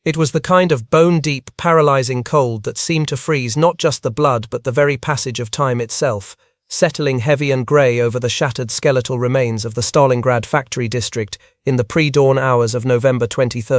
It was the kind of bone-deep, paralyzing cold that seemed to freeze not just the blood but the very passage of time itself, settling heavy and grey over the shattered skeletal remains of the Stalingrad factory district in the pre-dawn hours of November 23,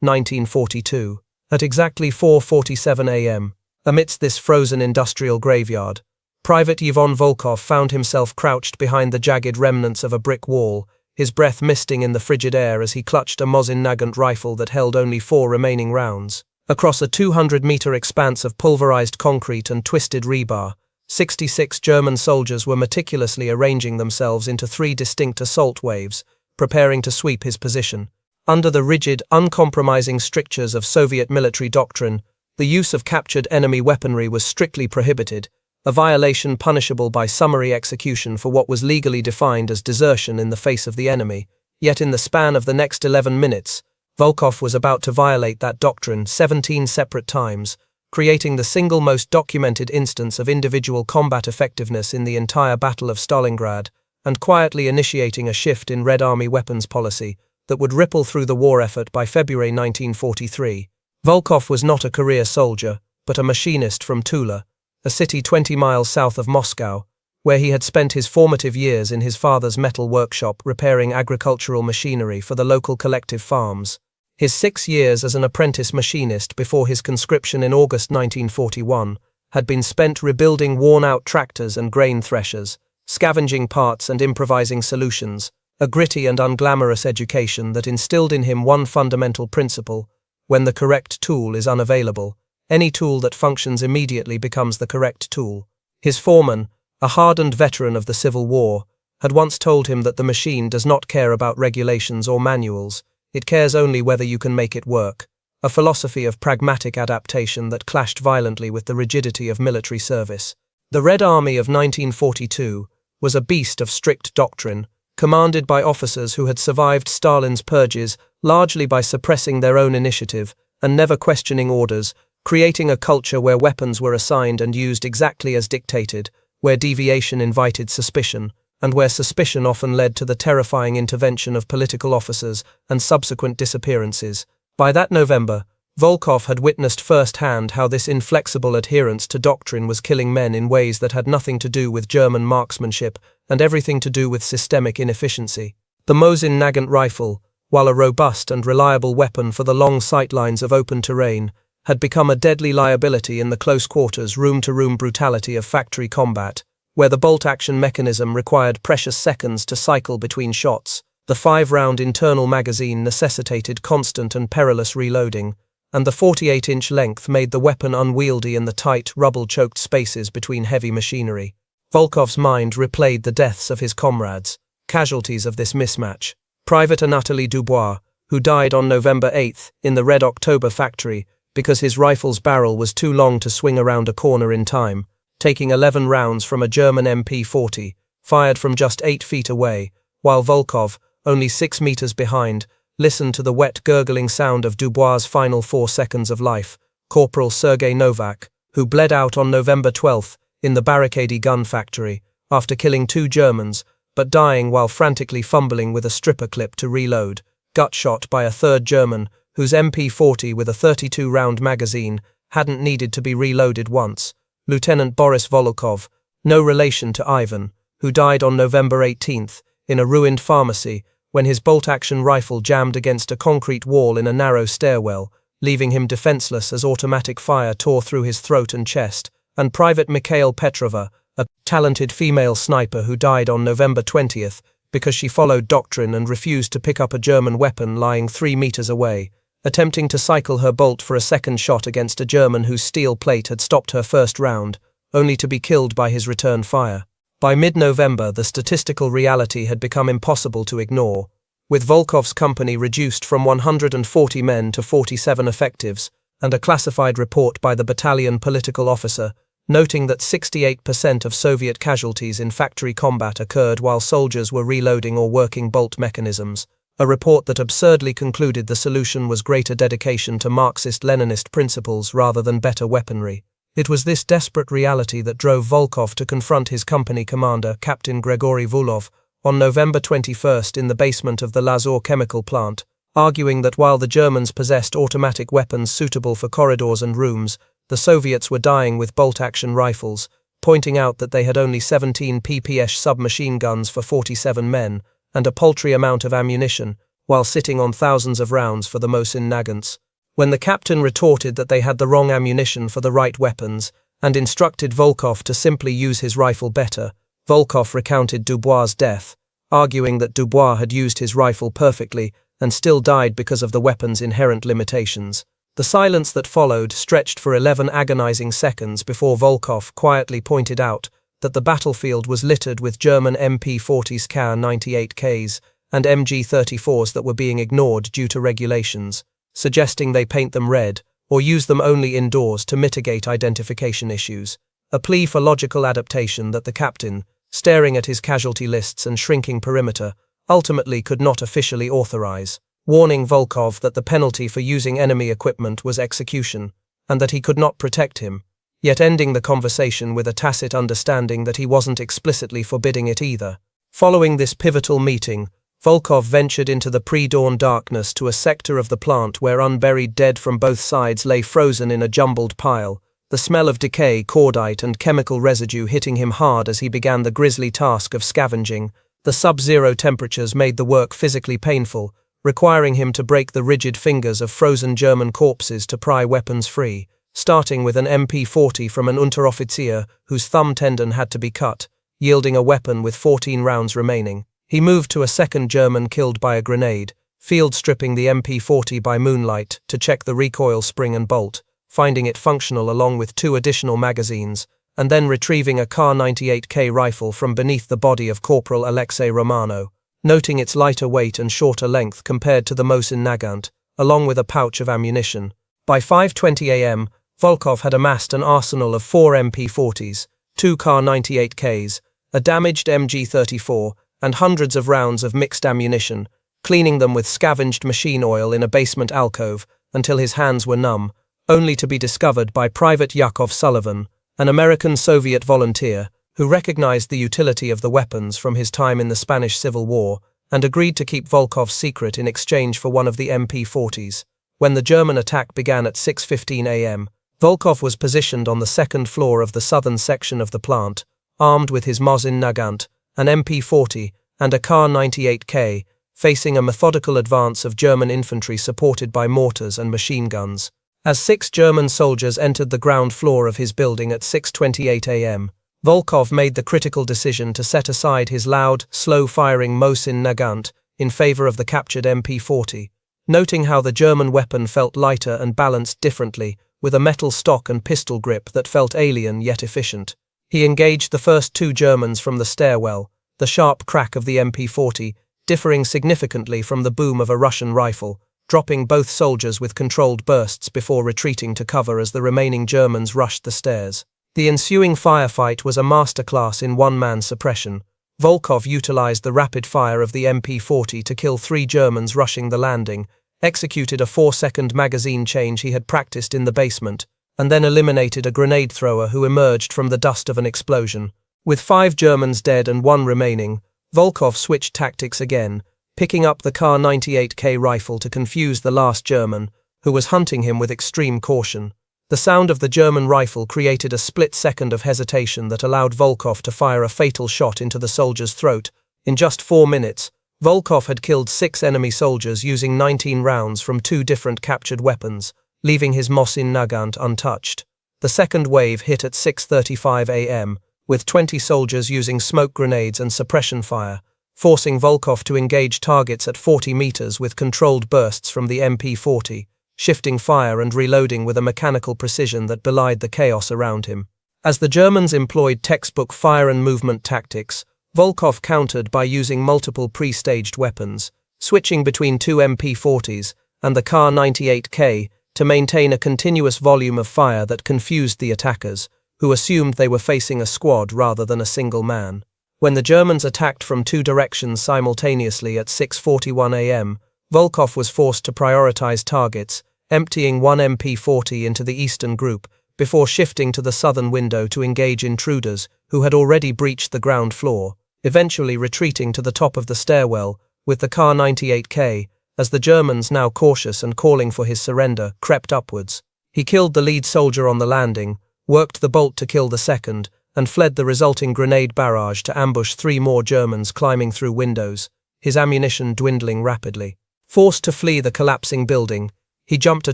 1942. At exactly 4:47 a.m., amidst this frozen industrial graveyard, Private Yvon Volkov found himself crouched behind the jagged remnants of a brick wall, his breath misting in the frigid air as he clutched a Mosin Nagant rifle that held only 4 remaining rounds. Across a 200-meter expanse of pulverized concrete and twisted rebar, 66 German soldiers were meticulously arranging themselves into 3 distinct assault waves, preparing to sweep his position. Under the rigid, uncompromising strictures of Soviet military doctrine, the use of captured enemy weaponry was strictly prohibited, a violation punishable by summary execution for what was legally defined as desertion in the face of the enemy. Yet in the span of the next 11 minutes, Volkov was about to violate that doctrine 17 separate times, creating the single most documented instance of individual combat effectiveness in the entire Battle of Stalingrad, and quietly initiating a shift in Red Army weapons policy that would ripple through the war effort by February 1943. Volkov was not a career soldier, but a machinist from Tula, a city 20 miles south of Moscow, where he had spent his formative years in his father's metal workshop repairing agricultural machinery for the local collective farms. His 6 years as an apprentice machinist before his conscription in August 1941 had been spent rebuilding worn-out tractors and grain threshers, scavenging parts and improvising solutions, a gritty and unglamorous education that instilled in him one fundamental principle: when the correct tool is unavailable, any tool that functions immediately becomes the correct tool. His foreman, a hardened veteran of the Civil War, had once told him that the machine does not care about regulations or manuals, it cares only whether you can make it work, a philosophy of pragmatic adaptation that clashed violently with the rigidity of military service. The Red Army of 1942 was a beast of strict doctrine, commanded by officers who had survived Stalin's purges largely by suppressing their own initiative and never questioning orders, creating a culture where weapons were assigned and used exactly as dictated, where deviation invited suspicion, and where suspicion often led to the terrifying intervention of political officers and subsequent disappearances. By that November, Volkov had witnessed firsthand how this inflexible adherence to doctrine was killing men in ways that had nothing to do with German marksmanship and everything to do with systemic inefficiency. The Mosin Nagant rifle, while a robust and reliable weapon for the long sightlines of open terrain, had become a deadly liability in the close-quarters, room-to-room brutality of factory combat, where the bolt-action mechanism required precious seconds to cycle between shots. The 5-round internal magazine necessitated constant and perilous reloading, and the 48-inch length made the weapon unwieldy in the tight, rubble-choked spaces between heavy machinery. Volkov's mind replayed the deaths of his comrades, casualties of this mismatch. Private Anatoly Dubois, who died on November 8 in the Red October factory because his rifle's barrel was too long to swing around a corner in time, taking 11 rounds from a German MP-40, fired from just 8 feet away, while Volkov, only 6 meters behind, listened to the wet, gurgling sound of Dubois' final 4 seconds of life. Corporal Sergei Novak, who bled out on November 12 in the Barricady gun factory after killing 2 Germans, but dying while frantically fumbling with a stripper clip to reload, gut-shot by a 3rd German whose MP-40 with a 32-round magazine hadn't needed to be reloaded once. Lieutenant Boris Volokov, no relation to Ivan, who died on November 18 in a ruined pharmacy when his bolt-action rifle jammed against a concrete wall in a narrow stairwell, leaving him defenseless as automatic fire tore through his throat and chest, and Private Mikhail Petrova, a talented female sniper who died on November 20 because she followed doctrine and refused to pick up a German weapon lying 3 meters away, attempting to cycle her bolt for a second shot against a German whose steel plate had stopped her first round, only to be killed by his return fire. By mid-November, the statistical reality had become impossible to ignore, with Volkov's company reduced from 140 men to 47 effectives, and a classified report by the battalion political officer noting that 68% of Soviet casualties in factory combat occurred while soldiers were reloading or working bolt mechanisms, a report that absurdly concluded the solution was greater dedication to Marxist-Leninist principles rather than better weaponry. It was this desperate reality that drove Volkov to confront his company commander, Captain Grigory Vulov, on November 21 in the basement of the Lazor chemical plant, arguing that while the Germans possessed automatic weapons suitable for corridors and rooms, the Soviets were dying with bolt-action rifles, pointing out that they had only 17 PPS submachine guns for 47 men, and a paltry amount of ammunition, while sitting on thousands of rounds for the Mosin Nagants. When the captain retorted that they had the wrong ammunition for the right weapons, and instructed Volkov to simply use his rifle better, Volkov recounted Dubois' death, arguing that Dubois had used his rifle perfectly and still died because of the weapon's inherent limitations. The silence that followed stretched for 11 agonizing seconds before Volkov quietly pointed out that the battlefield was littered with German MP-40s Ka-98Ks and MG-34s that were being ignored due to regulations, suggesting they paint them red or use them only indoors to mitigate identification issues, a plea for logical adaptation that the captain, staring at his casualty lists and shrinking perimeter, ultimately could not officially authorize, warning Volkov that the penalty for using enemy equipment was execution, and that he could not protect him, yet ending the conversation with a tacit understanding that he wasn't explicitly forbidding it either. Following this pivotal meeting, Volkov ventured into the pre-dawn darkness to a sector of the plant where unburied dead from both sides lay frozen in a jumbled pile, the smell of decay, cordite, and chemical residue hitting him hard as he began the grisly task of scavenging. The sub-zero temperatures made the work physically painful, requiring him to break the rigid fingers of frozen German corpses to pry weapons free, starting with an MP-40 from an Unteroffizier whose thumb tendon had to be cut, yielding a weapon with 14 rounds remaining. He moved to a second German killed by a grenade, field stripping the MP-40 by moonlight to check the recoil spring and bolt, finding it functional along with 2 additional magazines, and then retrieving a Ka-98K rifle from beneath the body of Corporal Alexei Romano, noting its lighter weight and shorter length compared to the Mosin Nagant, along with a pouch of ammunition. By 5:20 a.m., Volkov had amassed an arsenal of 4 MP-40s, 2 Ka-98Ks, a damaged MG-34, and hundreds of rounds of mixed ammunition, cleaning them with scavenged machine oil in a basement alcove until his hands were numb, only to be discovered by Private Yakov Sullivan, an American-Soviet volunteer who recognized the utility of the weapons from his time in the Spanish Civil War and agreed to keep Volkov's secret in exchange for one of the MP-40s. When the German attack began at 6:15 a.m., Volkov was positioned on the second floor of the southern section of the plant, armed with his Mosin Nagant, an MP-40, and a Ka-98K, facing a methodical advance of German infantry supported by mortars and machine guns. As 6 German soldiers entered the ground floor of his building at 6:28 a.m., Volkov made the critical decision to set aside his loud, slow-firing Mosin Nagant in favor of the captured MP-40, noting how the German weapon felt lighter and balanced differently, with a metal stock and pistol grip that felt alien yet efficient. He engaged the first 2 Germans from the stairwell, the sharp crack of the MP-40 differing significantly from the boom of a Russian rifle, dropping both soldiers with controlled bursts before retreating to cover as the remaining Germans rushed the stairs. The ensuing firefight was a masterclass in one-man suppression. Volkov utilized the rapid fire of the MP-40 to kill 3 Germans rushing the landing, executed a 4-second magazine change he had practiced in the basement, and then eliminated a grenade thrower who emerged from the dust of an explosion. With 5 Germans dead and 1 remaining, Volkov switched tactics again, picking up the Ka-98K rifle to confuse the last German, who was hunting him with extreme caution. The sound of the German rifle created a split second of hesitation that allowed Volkov to fire a fatal shot into the soldier's throat. In just 4 minutes, Volkov had killed 6 enemy soldiers using 19 rounds from 2 different captured weapons, leaving his Mosin Nagant untouched. The second wave hit at 6:35 a.m., with 20 soldiers using smoke grenades and suppression fire, forcing Volkov to engage targets at 40 meters with controlled bursts from the MP-40, shifting fire and reloading with a mechanical precision that belied the chaos around him. As the Germans employed textbook fire and movement tactics, Volkov countered by using multiple pre-staged weapons, switching between 2 MP-40s and the Ka-98K to maintain a continuous volume of fire that confused the attackers, who assumed they were facing a squad rather than a single man. When the Germans attacked from 2 directions simultaneously at 6:41 a.m., Volkov was forced to prioritize targets, emptying 1 MP-40 into the eastern group before shifting to the southern window to engage intruders who had already breached the ground floor, eventually retreating to the top of the stairwell with the Ka-98K as the Germans, now cautious and calling for his surrender, crept upwards. He killed the lead soldier on the landing, worked the bolt to kill the second, and fled the resulting grenade barrage to ambush 3 more Germans climbing through windows, his ammunition dwindling rapidly. Forced to flee the collapsing building, he jumped a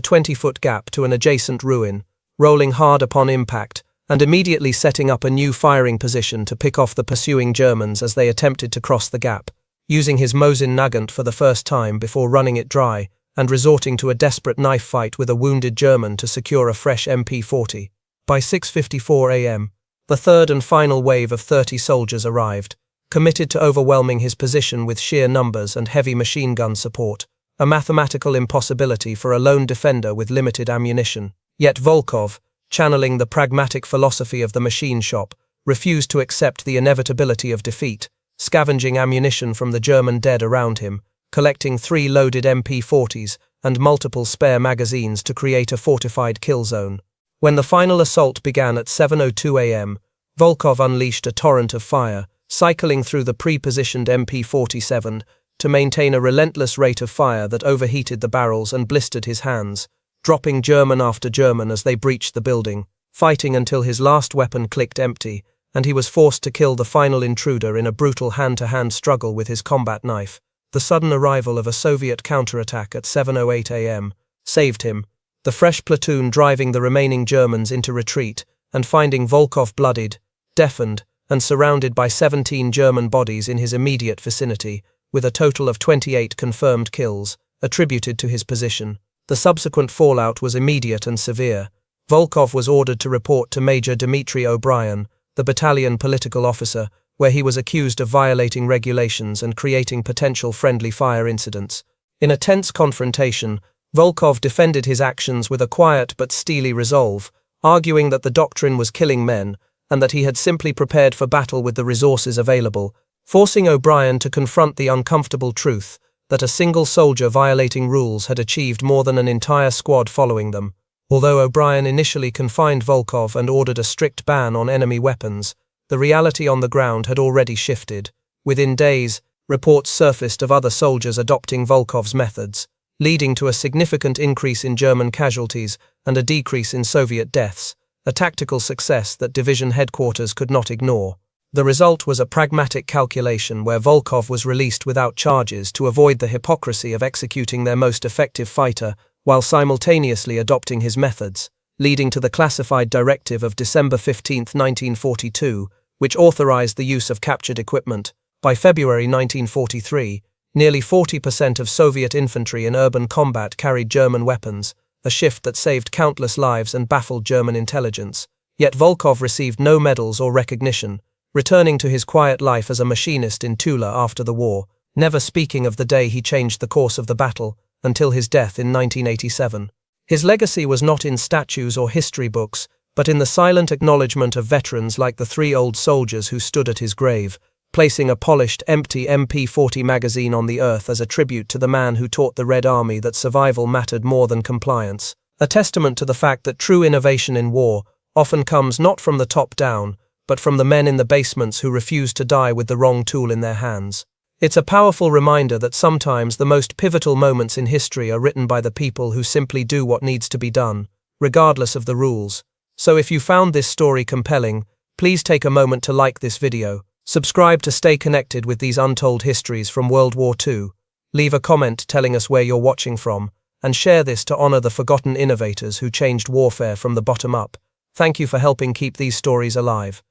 20-foot gap to an adjacent ruin, rolling hard upon impact, and immediately setting up a new firing position to pick off the pursuing Germans as they attempted to cross the gap, using his Mosin Nagant for the first time before running it dry and resorting to a desperate knife fight with a wounded German to secure a fresh MP-40. By 6:54 a.m., the third and final wave of 30 soldiers arrived, committed to overwhelming his position with sheer numbers and heavy machine gun support, a mathematical impossibility for a lone defender with limited ammunition. Yet Volkov, channeling the pragmatic philosophy of the machine shop, refused to accept the inevitability of defeat, scavenging ammunition from the German dead around him, collecting 3 loaded MP-40s and multiple spare magazines to create a fortified kill zone. When the final assault began at 7:02 a.m., Volkov unleashed a torrent of fire, cycling through the pre-positioned MP-47 to maintain a relentless rate of fire that overheated the barrels and blistered his hands, dropping German after German as they breached the building, fighting until his last weapon clicked empty, and he was forced to kill the final intruder in a brutal hand-to-hand struggle with his combat knife. The sudden arrival of a Soviet counterattack at 7:08 a.m. saved him, the fresh platoon driving the remaining Germans into retreat and finding Volkov bloodied, deafened, and surrounded by 17 German bodies in his immediate vicinity, with a total of 28 confirmed kills, attributed to his position. The subsequent fallout was immediate and severe. Volkov was ordered to report to Major Dmitry O'Brien, the battalion political officer, where he was accused of violating regulations and creating potential friendly fire incidents. In a tense confrontation, Volkov defended his actions with a quiet but steely resolve, arguing that the doctrine was killing men and that he had simply prepared for battle with the resources available, forcing O'Brien to confront the uncomfortable truth that a single soldier violating rules had achieved more than an entire squad following them. Although O'Brien initially confined Volkov and ordered a strict ban on enemy weapons, the reality on the ground had already shifted. Within days, reports surfaced of other soldiers adopting Volkov's methods, leading to a significant increase in German casualties and a decrease in Soviet deaths, a tactical success that division headquarters could not ignore. The result was a pragmatic calculation where Volkov was released without charges to avoid the hypocrisy of executing their most effective fighter while simultaneously adopting his methods, leading to the classified directive of December 15, 1942, which authorized the use of captured equipment. By February 1943, nearly 40% of Soviet infantry in urban combat carried German weapons, a shift that saved countless lives and baffled German intelligence. Yet Volkov received no medals or recognition, returning to his quiet life as a machinist in Tula after the war, never speaking of the day he changed the course of the battle, until his death in 1987. His legacy was not in statues or history books, but in the silent acknowledgement of veterans like the 3 old soldiers who stood at his grave, placing a polished, empty MP-40 magazine on the earth as a tribute to the man who taught the Red Army that survival mattered more than compliance, a testament to the fact that true innovation in war often comes not from the top down, but from the men in the basements who refuse to die with the wrong tool in their hands. It's a powerful reminder that sometimes the most pivotal moments in history are written by the people who simply do what needs to be done, regardless of the rules. So if you found this story compelling, please take a moment to like this video, subscribe to stay connected with these untold histories from World War II, leave a comment telling us where you're watching from, and share this to honor the forgotten innovators who changed warfare from the bottom up. Thank you for helping keep these stories alive.